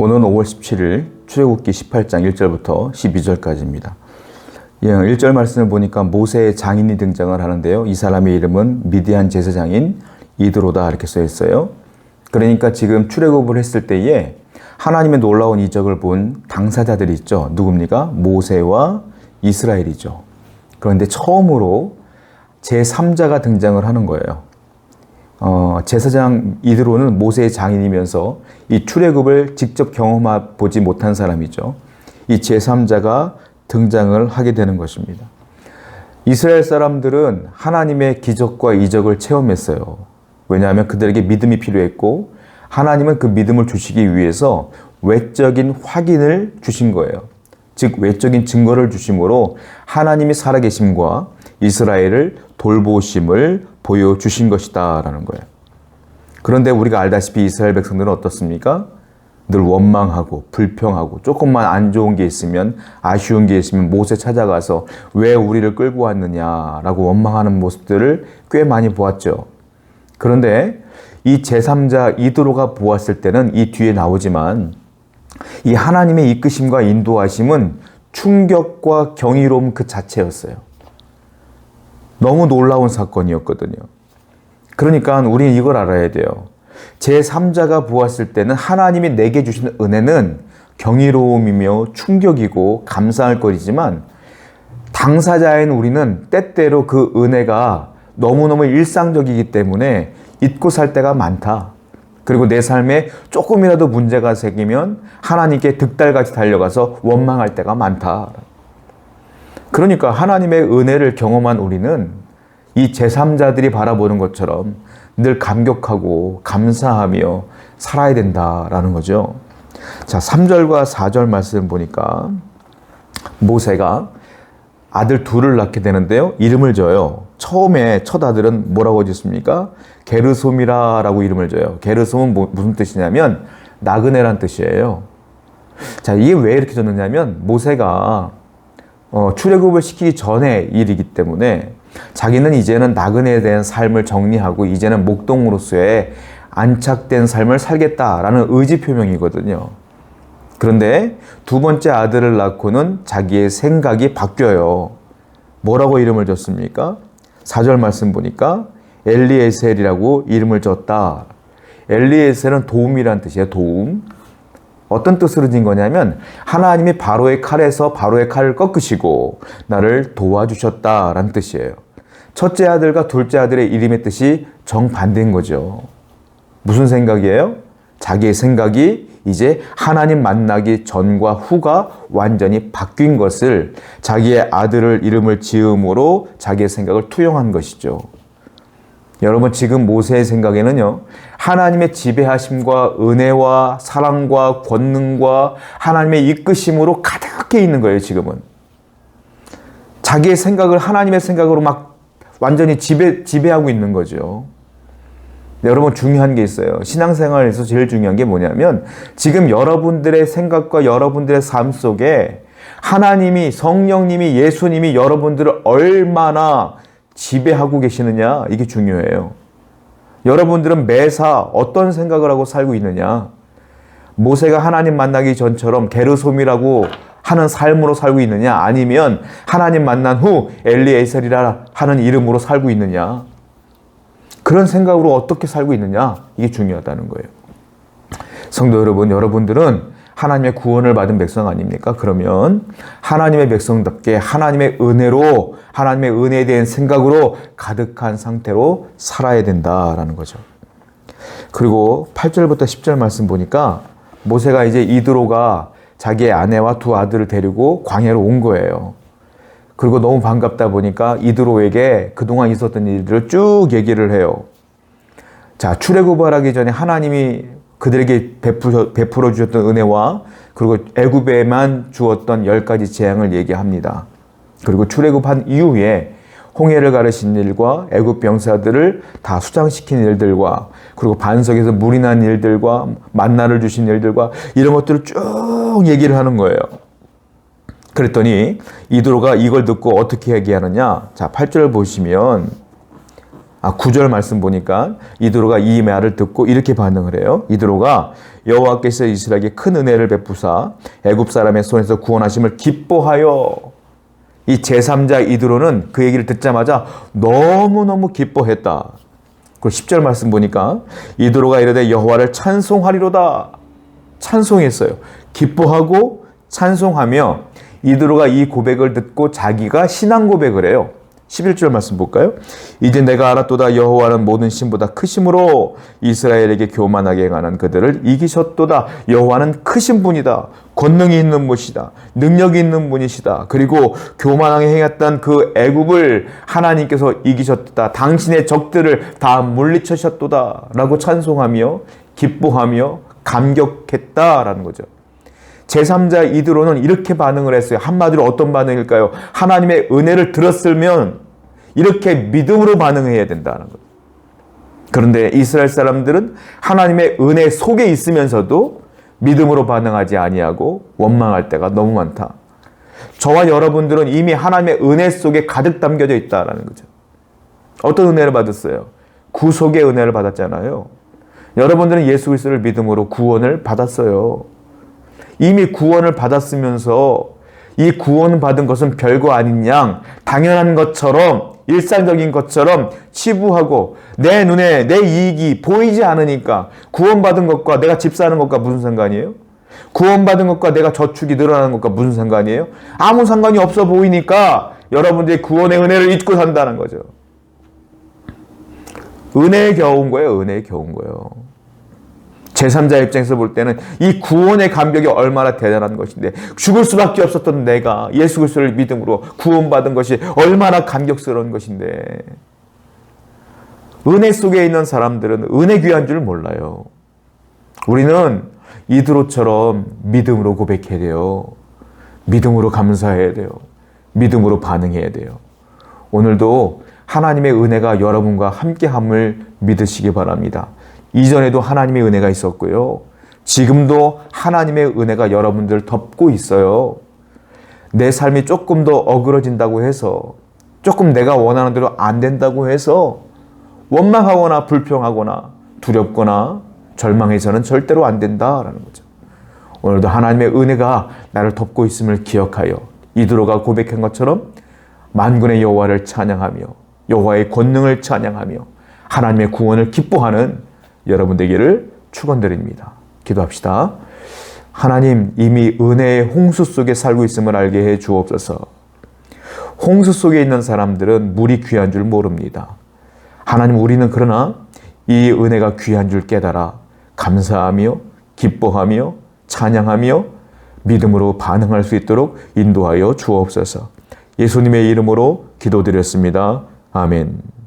오늘은 5월 17일 출애굽기 18장 1절부터 12절까지입니다. 1절 말씀을 보니까 모세의 장인이 등장을 하는데요. 이 사람의 이름은 미디안 제사장인 이드로다 이렇게 써 있어요. 그러니까 지금 출애굽을 했을 때에 하나님의 놀라운 이적을 본 당사자들이 있죠. 누굽니까? 모세와 이스라엘이죠. 그런데 처음으로 제3자가 등장을 하는 거예요. 제사장 이드로는 모세의 장인이면서 이 출애굽을 직접 경험해보지 못한 사람이죠. 이 제3자가 등장을 하게 되는 것입니다. 이스라엘 사람들은 하나님의 기적과 이적을 체험했어요. 왜냐하면 그들에게 믿음이 필요했고 하나님은 그 믿음을 주시기 위해서 외적인 확인을 주신 거예요. 즉 외적인 증거를 주심으로 하나님이 살아계심과 이스라엘을 돌보심을 보여주신 것이다 라는 거예요. 그런데 우리가 알다시피 이스라엘 백성들은 어떻습니까? 늘 원망하고 불평하고 조금만 안 좋은 게 있으면 아쉬운 게 있으면 모세 찾아가서 왜 우리를 끌고 왔느냐라고 원망하는 모습들을 꽤 많이 보았죠. 그런데 이 제3자 이드로가 보았을 때는 이 뒤에 나오지만 이 하나님의 이끄심과 인도하심은 충격과 경이로움 그 자체였어요. 너무 놀라운 사건이었거든요. 그러니까 우리는 이걸 알아야 돼요. 제3자가 보았을 때는 하나님이 내게 주신 은혜는 경이로움이며 충격이고 감사할 거리지만 당사자인 우리는 때때로 그 은혜가 너무너무 일상적이기 때문에 잊고 살 때가 많다. 그리고 내 삶에 조금이라도 문제가 생기면 하나님께 득달같이 달려가서 원망할 때가 많다. 그러니까 하나님의 은혜를 경험한 우리는 이 제3자들이 바라보는 것처럼 늘 감격하고 감사하며 살아야 된다라는 거죠. 자, 3절과 4절 말씀 보니까 모세가 아들 둘을 낳게 되는데요. 이름을 줘요. 처음에 첫 아들은 뭐라고 짓습니까? 게르솜이라고 이름을 줘요. 게르솜은 무슨 뜻이냐면 나그네란 뜻이에요. 자, 이게 왜 이렇게 줬느냐면 모세가 출애굽을 시키기 전의 일이기 때문에 자기는 이제는 나그네에 대한 삶을 정리하고 이제는 목동으로서의 안착된 삶을 살겠다라는 의지 표명이거든요. 그런데 두 번째 아들을 낳고는 자기의 생각이 바뀌어요. 뭐라고 이름을 줬습니까? 4절 말씀 보니까 엘리에셀이라고 이름을 줬다. 엘리에셀은 도움이란 뜻이에요. 도움. 어떤 뜻으로 진 거냐면 하나님이 바로의 칼에서 바로의 칼을 꺾으시고 나를 도와주셨다라는 뜻이에요. 첫째 아들과 둘째 아들의 이름의 뜻이 정반대인 거죠. 무슨 생각이에요? 자기의 생각이 이제 하나님 만나기 전과 후가 완전히 바뀐 것을 자기의 아들을 이름을 지음으로 자기의 생각을 투영한 것이죠. 여러분 지금 모세의 생각에는요. 하나님의 지배하심과 은혜와 사랑과 권능과 하나님의 이끄심으로 가득해 있는 거예요. 지금은. 자기의 생각을 하나님의 생각으로 막 완전히 지배하고 있는 거죠. 여러분 중요한 게 있어요. 신앙생활에서 제일 중요한 게 뭐냐면 지금 여러분들의 생각과 여러분들의 삶 속에 하나님이 성령님이 예수님이 여러분들을 얼마나 지배하고 계시느냐 이게 중요해요. 여러분들은 매사 어떤 생각을 하고 살고 있느냐. 모세가 하나님 만나기 전처럼 게르솜이라고 하는 삶으로 살고 있느냐 아니면 하나님 만난 후 엘리에셀이라 하는 이름으로 살고 있느냐. 그런 생각으로 어떻게 살고 있느냐 이게 중요하다는 거예요. 성도 여러분, 여러분들은 하나님의 구원을 받은 백성 아닙니까? 그러면 하나님의 백성답게 하나님의 은혜로 하나님의 은혜에 대한 생각으로 가득한 상태로 살아야 된다라는 거죠. 그리고 8절부터 10절 말씀 보니까 모세가 이제 이드로가 자기의 아내와 두 아들을 데리고 광야로 온 거예요. 그리고 너무 반갑다 보니까 이드로에게 그동안 있었던 일들을 쭉 얘기를 해요. 자, 출애굽을 하기 전에 하나님이 그들에게 베풀어 주셨던 은혜와 그리고 애굽에만 주었던 10가지 재앙을 얘기합니다. 그리고 출애굽한 이후에 홍해를 가르신 일과 애굽 병사들을 다 수장시킨 일들과 그리고 반석에서 물이 난 일들과 만나를 주신 일들과 이런 것들을 쭉 얘기를 하는 거예요. 그랬더니 이드로가 이걸 듣고 어떻게 얘기하느냐. 자, 8절 보시면 9절 말씀 보니까 이드로가 이 말을 듣고 이렇게 반응을 해요. 이드로가 여호와께서 이스라엘에게 큰 은혜를 베푸사 애굽 사람의 손에서 구원하심을 기뻐하여, 이 제3자 이드로는 그 얘기를 듣자마자 너무너무 기뻐했다. 그리고 10절 말씀 보니까 이드로가 이르되 여호와를 찬송하리로다. 찬송했어요. 기뻐하고 찬송하며 이드로가 이 고백을 듣고 자기가 신앙 고백을 해요. 11절 말씀 볼까요? 이제 내가 알았도다. 여호와는 모든 신보다 크심으로 이스라엘에게 교만하게 행하는 그들을 이기셨도다. 여호와는 크신 분이다. 권능이 있는 분이시다. 능력이 있는 분이시다. 그리고 교만하게 행했던 그 애굽을 하나님께서 이기셨도다. 당신의 적들을 다 물리치셨도다. 라고 찬송하며 기뻐하며 감격했다라는 거죠. 제3자 이드로는 이렇게 반응을 했어요. 한마디로 어떤 반응일까요? 하나님의 은혜를 들었으면 이렇게 믿음으로 반응해야 된다는 거예요. 그런데 이스라엘 사람들은 하나님의 은혜 속에 있으면서도 믿음으로 반응하지 아니하고 원망할 때가 너무 많다. 저와 여러분들은 이미 하나님의 은혜 속에 가득 담겨져 있다는 거죠. 어떤 은혜를 받았어요? 구속의 은혜를 받았잖아요. 여러분들은 예수 그리스도를 믿음으로 구원을 받았어요. 이미 구원을 받았으면서 이 구원 받은 것은 별거 아닌 양 당연한 것처럼, 일상적인 것처럼 치부하고 내 눈에 내 이익이 보이지 않으니까 구원받은 것과 내가 집 사는 것과 무슨 상관이에요? 구원받은 것과 내가 저축이 늘어나는 것과 무슨 상관이에요? 아무 상관이 없어 보이니까 여러분들이 구원의 은혜를 잊고 산다는 거죠. 은혜에 겨운 거예요. 은혜에 겨운 거예요. 제3자 입장에서 볼 때는 이 구원의 감격이 얼마나 대단한 것인데, 죽을 수밖에 없었던 내가 예수 그리스도를 믿음으로 구원받은 것이 얼마나 감격스러운 것인데, 은혜 속에 있는 사람들은 은혜 귀한 줄 몰라요. 우리는 이드로처럼 믿음으로 고백해야 돼요. 믿음으로 감사해야 돼요. 믿음으로 반응해야 돼요. 오늘도 하나님의 은혜가 여러분과 함께함을 믿으시기 바랍니다. 이전에도 하나님의 은혜가 있었고요. 지금도 하나님의 은혜가 여러분들을 덮고 있어요. 내 삶이 조금 더 어그러진다고 해서, 조금 내가 원하는 대로 안 된다고 해서 원망하거나 불평하거나 두렵거나 절망해서는 절대로 안 된다라는 거죠. 오늘도 하나님의 은혜가 나를 덮고 있음을 기억하여 이드로가 고백한 것처럼 만군의 여호와를 찬양하며 여호와의 권능을 찬양하며 하나님의 구원을 기뻐하는 여러분 되기를 축원드립니다. 기도합시다. 하나님, 이미 은혜의 홍수 속에 살고 있음을 알게 해 주옵소서. 홍수 속에 있는 사람들은 물이 귀한 줄 모릅니다. 하나님, 우리는 그러나 이 은혜가 귀한 줄 깨달아 감사하며 기뻐하며 찬양하며 믿음으로 반응할 수 있도록 인도하여 주옵소서. 예수님의 이름으로 기도드렸습니다. 아멘.